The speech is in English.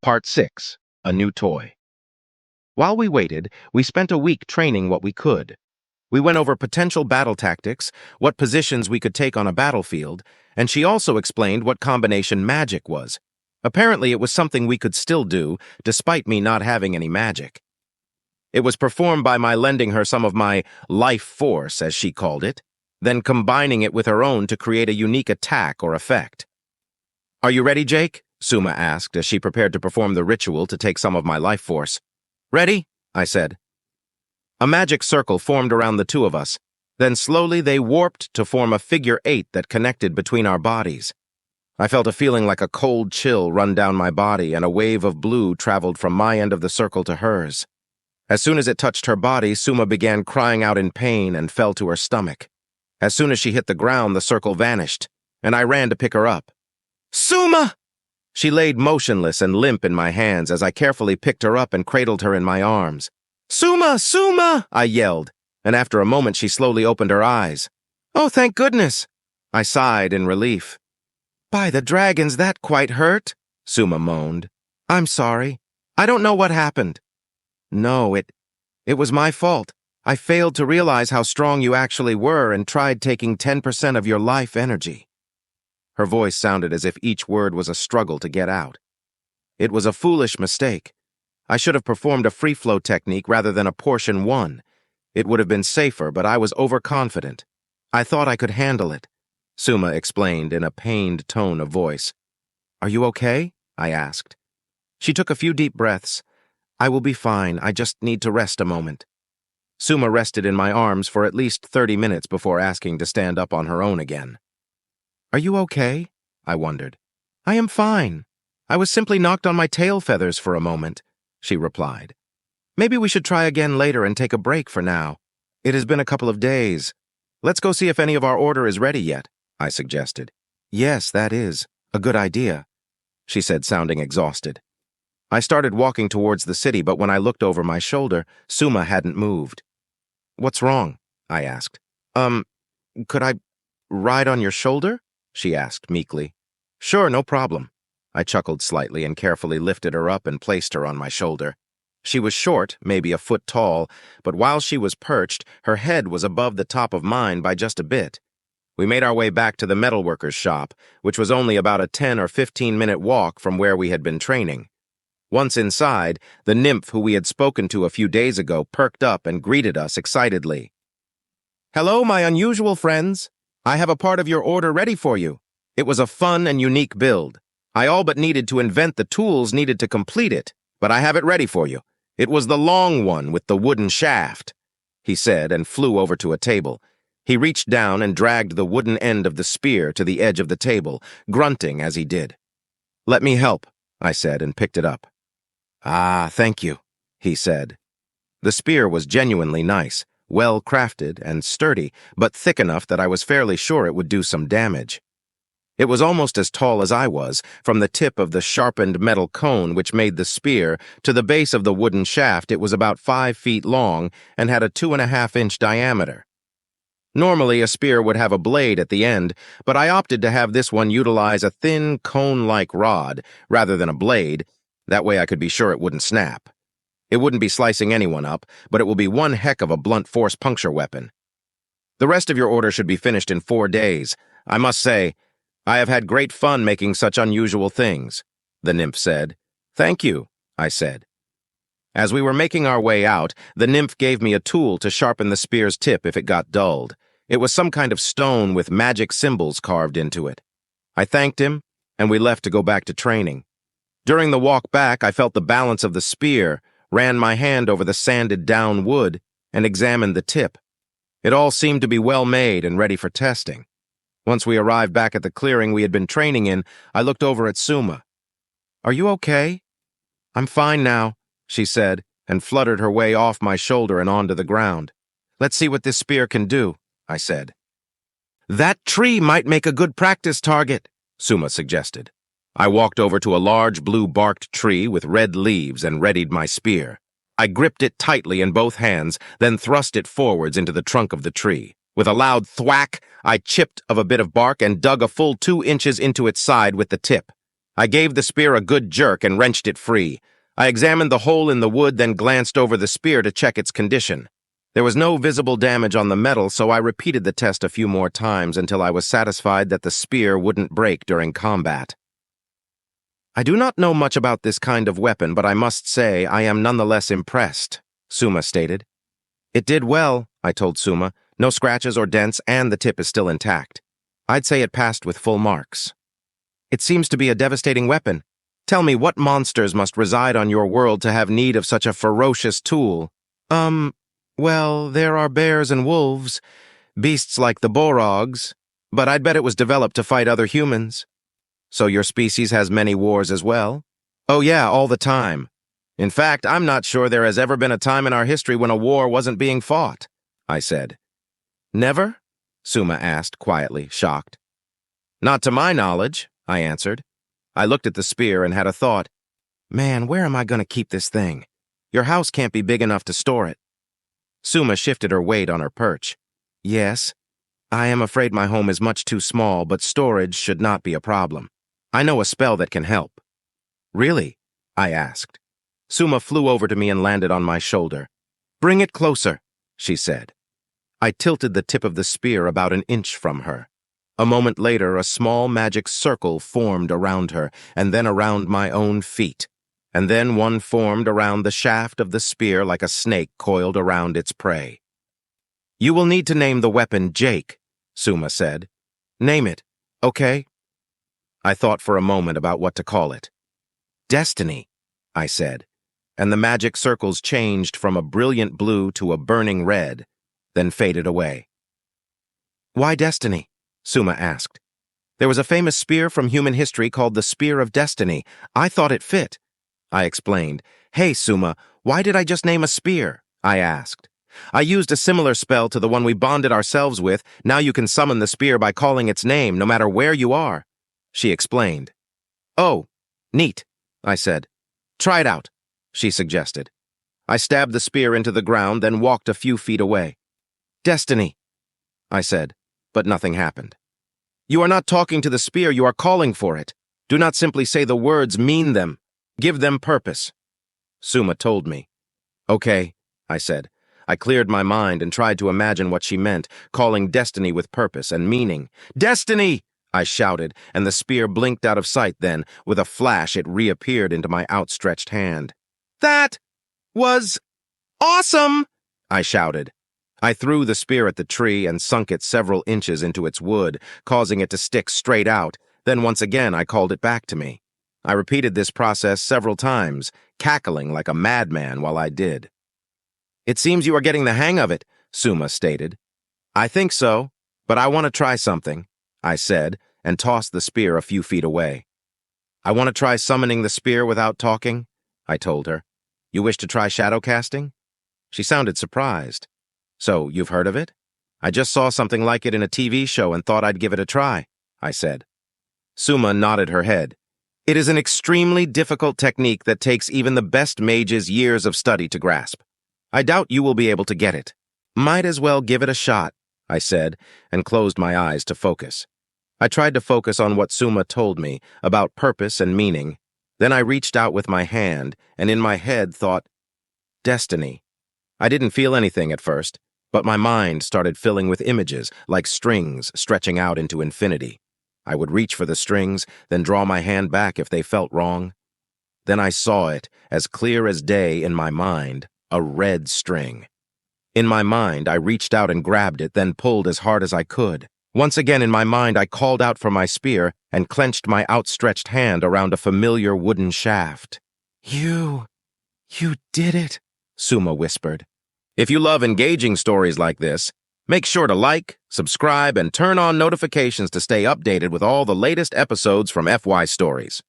Part 6. A New Toy. While we waited, we spent a week training what we could. We went over potential battle tactics, what positions we could take on a battlefield, and she also explained what combination magic was. Apparently, it was something we could still do, despite me not having any magic. It was performed by my lending her some of my life force, as she called it, then combining it with her own to create a unique attack or effect. "Are you ready, Jake?" Suma asked as she prepared to perform the ritual to take some of my life force. "Ready?" I said. A magic circle formed around the two of us. Then slowly they warped to form a figure 8 that connected between our bodies. I felt a feeling like a cold chill run down my body, and a wave of blue traveled from my end of the circle to hers. As soon as it touched her body, Suma began crying out in pain and fell to her stomach. As soon as she hit the ground, the circle vanished, and I ran to pick her up. "Suma!" She laid motionless and limp in my hands as I carefully picked her up and cradled her in my arms. "Suma! Suma!" I yelled, and after a moment she slowly opened her eyes. "Oh, thank goodness!" I sighed in relief. "By the dragons, that quite hurt," Suma moaned. "I'm sorry. I don't know what happened." "No, it was my fault. I failed to realize how strong you actually were and tried taking 10% of your life energy." Her voice sounded as if each word was a struggle to get out. "It was a foolish mistake. I should have performed a free flow technique rather than a portion 1. It would have been safer, but I was overconfident. I thought I could handle it," Suma explained in a pained tone of voice. "Are you okay?" I asked. She took a few deep breaths. "I will be fine. I just need to rest a moment." Suma rested in my arms for at least 30 minutes before asking to stand up on her own again. "Are you okay?" I wondered. "I am fine. I was simply knocked on my tail feathers for a moment," she replied. "Maybe we should try again later and take a break for now. It has been a couple of days. Let's go see if any of our order is ready yet," I suggested. "Yes, that is a good idea," she said, sounding exhausted. I started walking towards the city, but when I looked over my shoulder, Suma hadn't moved. "What's wrong?" I asked. Could I ride on your shoulder?" she asked meekly. "Sure, no problem." I chuckled slightly and carefully lifted her up and placed her on my shoulder. She was short, maybe a foot tall, but while she was perched, her head was above the top of mine by just a bit. We made our way back to the metalworker's shop, which was only about a 10 or 15-minute walk from where we had been training. Once inside, the nymph who we had spoken to a few days ago perked up and greeted us excitedly. "Hello, my unusual friends. I have a part of your order ready for you. It was a fun and unique build. I all but needed to invent the tools needed to complete it, but I have it ready for you. It was the long one with the wooden shaft," he said and flew over to a table. He reached down and dragged the wooden end of the spear to the edge of the table, grunting as he did. "Let me help," I said and picked it up. "Ah, thank you," he said. The spear was genuinely nice, well crafted and sturdy, but thick enough that I was fairly sure it would do some damage. It was almost as tall as I was, from the tip of the sharpened metal cone which made the spear to the base of the wooden shaft. It was about 5 feet long and had a 2.5-inch diameter. Normally, a spear would have a blade at the end, but I opted to have this one utilize a thin, cone-like rod rather than a blade. That way I could be sure it wouldn't snap. It wouldn't be slicing anyone up, but it will be one heck of a blunt force puncture weapon. "The rest of your order should be finished in 4 days. I must say, I have had great fun making such unusual things," the nymph said. "Thank you," I said. As we were making our way out, the nymph gave me a tool to sharpen the spear's tip if it got dulled. It was some kind of stone with magic symbols carved into it. I thanked him, and we left to go back to training. During the walk back, I felt the balance of the spear, ran my hand over the sanded down wood, and examined the tip. It all seemed to be well made and ready for testing. Once we arrived back at the clearing we had been training in, I looked over at Suma. "Are you okay?" "I'm fine now," she said, and fluttered her way off my shoulder and onto the ground. "Let's see what this spear can do," I said. "That tree might make a good practice target," Suma suggested. I walked over to a large blue-barked tree with red leaves and readied my spear. I gripped it tightly in both hands, then thrust it forwards into the trunk of the tree. With a loud thwack, I chipped of a bit of bark and dug a full 2 inches into its side with the tip. I gave the spear a good jerk and wrenched it free. I examined the hole in the wood, then glanced over the spear to check its condition. There was no visible damage on the metal, so I repeated the test a few more times until I was satisfied that the spear wouldn't break during combat. I do not know much about this kind of weapon, but I must say I am nonetheless impressed, Suma stated. It did well, I told Suma. No scratches or dents, and the tip is still intact. I'd say it passed with full marks. It seems to be a devastating weapon. Tell me, what monsters must reside on your world to have need of such a ferocious tool? Well, there are bears and wolves, beasts like the borogs, but I'd bet it was developed to fight other humans. So your species has many wars as well? Oh yeah, all the time. In fact, I'm not sure there has ever been a time in our history when a war wasn't being fought, I said. Never? Suma asked quietly, shocked. Not to my knowledge, I answered. I looked at the spear and had a thought. Man, where am I going to keep this thing? Your house can't be big enough to store it. Suma shifted her weight on her perch. Yes, I am afraid my home is much too small, but storage should not be a problem. I know a spell that can help. Really? I asked. Suma flew over to me and landed on my shoulder. Bring it closer, she said. I tilted the tip of the spear about an inch from her. A moment later, a small magic circle formed around her, and then around my own feet. And then one formed around the shaft of the spear like a snake coiled around its prey. You will need to name the weapon Jake, Suma said. Name it, okay? I thought for a moment about what to call it. Destiny, I said, and the magic circles changed from a brilliant blue to a burning red, then faded away. Why Destiny? Suma asked. There was a famous spear from human history called the Spear of Destiny. I thought it fit. I explained. Hey, Suma, why did I just name a spear? I asked. I used a similar spell to the one we bonded ourselves with. Now you can summon the spear by calling its name, no matter where you are. She explained. Oh, neat, I said. Try it out, she suggested. I stabbed the spear into the ground, then walked a few feet away. Destiny, I said, but nothing happened. You are not talking to the spear, you are calling for it. Do not simply say the words, mean them. Give them purpose. Suma told me. Okay, I said. I cleared my mind and tried to imagine what she meant, calling destiny with purpose and meaning. Destiny! I shouted, and the spear blinked out of sight then. With a flash, it reappeared into my outstretched hand. That was awesome! I shouted. I threw the spear at the tree and sunk it several inches into its wood, causing it to stick straight out. Then once again I called it back to me. I repeated this process several times, cackling like a madman while I did. It seems you are getting the hang of it, Suma stated. I think so, but I want to try something, I said, and tossed the spear a few feet away. I want to try summoning the spear without talking, I told her. You wish to try shadow casting? She sounded surprised. So, you've heard of it? I just saw something like it in a TV show and thought I'd give it a try, I said. Suma nodded her head. It is an extremely difficult technique that takes even the best mages years of study to grasp. I doubt you will be able to get it. Might as well give it a shot, I said, and closed my eyes to focus. I tried to focus on what Suma told me about purpose and meaning. Then I reached out with my hand, and in my head thought, Destiny. I didn't feel anything at first, but my mind started filling with images, like strings stretching out into infinity. I would reach for the strings, then draw my hand back if they felt wrong. Then I saw it, as clear as day in my mind, a red string. In my mind, I reached out and grabbed it, then pulled as hard as I could. Once again in my mind, I called out for my spear and clenched my outstretched hand around a familiar wooden shaft. You did it, Suma whispered. If you love engaging stories like this, make sure to like, subscribe, and turn on notifications to stay updated with all the latest episodes from FY Stories.